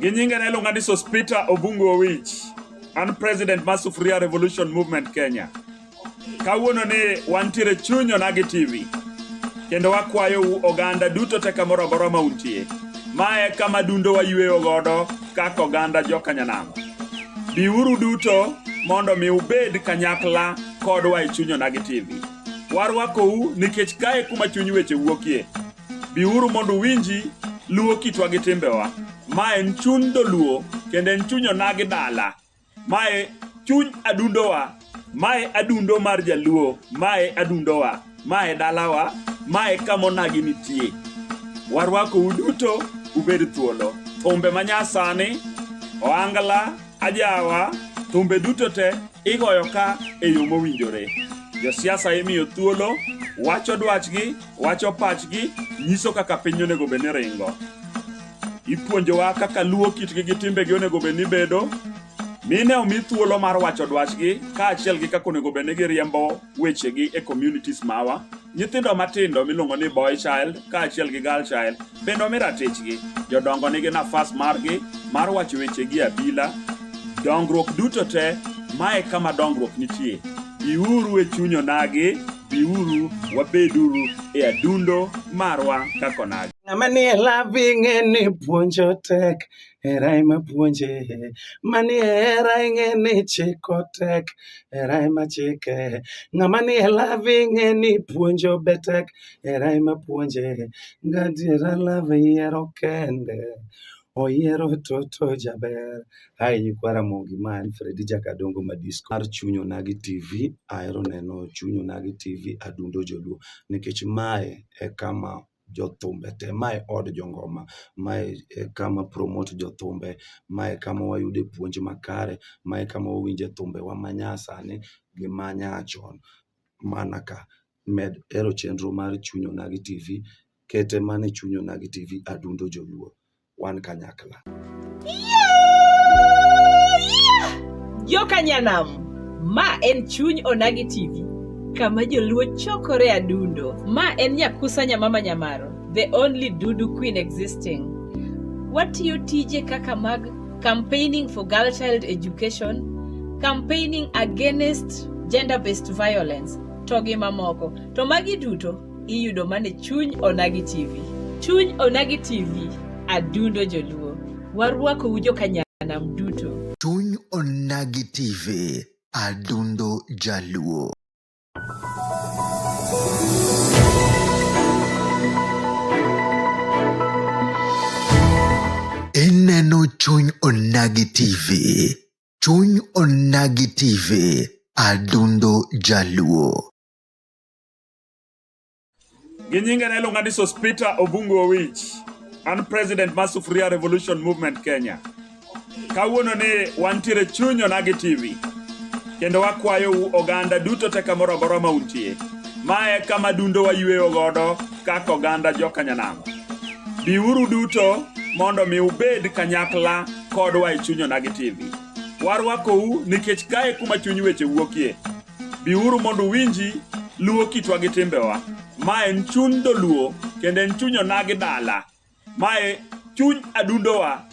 Ginyinga na iluonga ni Sospita Obungu Owich. An President mar Sufuria Revolution Movement Kenya. Kawuono ni wantiere chuny Onagi TV. Kendo wakwayo oganda duto te kamoro amora ma untie. Mae kama dundo wayueyo godo kaka oganda jokanyanam. Biuru duto mondo mi ubed kanyakla kodwa e chuny Onagi TV. Warwakou nikech kae kuma chuny weche wuokie. Biuru mondo winji luo kitwa gi timbewa. Mae en chuny dholuo kendo en chuny Onagi dala. Mae chuny adundowa. Mae adundo mar jaluo. Mae adundowa. Mae dalawa. Mae kama Onagi nitie. Warwakou duto ubed thuolo. Thumbe manyasani, oangla, ajawa, thumbe duto te igoyo ka e yo mowinjore. Josiasa imiyo thuolo, wacho dwachgi, wacho pachgi, nyiso kaka piny onego bed ni ringo. Ipuonjowa kaka luo kitgi gi timbegi onego bed ni bedo. Mine omi thuolo mar wacho dwachgi kaachiel gi kaka onego bed ni giriembo wechegi e communities mawa. Nyithindo matindo miluongo ni boy child kaachiel gi girl child bende omi ratichgi. Jodongo nigi nafas margi mar wacho wechegi abila. Dongruok duto te, mae kama dongruok nitie. Biuru e chuny Onagi, biuru wabeduru e adundo marwa kaka Onagi. Mani loving ni puonjo tek, erai ma puonje. Mani erai ngeni chiko tek, erai ma chike. Ng'amani loving ni puonjo betek, erai ma puonje. Gadiera love yiero kende, oyiero toto jaber. Hai nyikwara mogi man Fredi Jakadongo Madisco. Mar chuny Onagi TV, ahero neno chuny Onagi TV adundo joluo. Nikech mae e kama jothumbe te, mae od jongoma, mae kama promote jothumbe, mae kama wayude puonj makare, mae kama wawinje thumbe wa manyasani gi manyachon. Mana ka med ero chenro mar chuny Onagi TV, kete mane chuny Onagi TV adundo joluo. Wan kanyakla. Jokanyanam, ma en chuny Onagi TV. Kama joluo chokore adundo. Ma en Nyakusa Nyamama Nyamaro, the only Dudu queen existing. Watiyo tije kaka mag campaigning for girl child education, campaigning against gender-based violence, to gi mamoko. To magi duto iyudo mane chuny Onagi TV. Chuny Onagi TV, adundo joluo. Warwako ujo kanyanam duto. Chuny Onagi TV, adundo jaluo. Ineno Chuny Onagi TV. Chuny Onagi TV, adundo jaluo. Ginyinga na iluonga ni Sospita Obungu Owich. An President mar Sufuria Revolution Movement Kenya. Kawuono ni wantiere chuny Onagi TV. Kendo wakwayo oganda duto te kamoro amora ma untie. Mae kama dundo wayueyo godo kaka oganda jokanyanam. Biuru duto mondo mi ubed kanyakla kodwa e chuny Onagi TV. Warwakou nikech kae kuma chuny weche wuokie. Biuru mondo winji luo kitwa gi timbewa. Mae en chuny dholuo kendo en chuny Onagi dala. Mae chuny adundowa.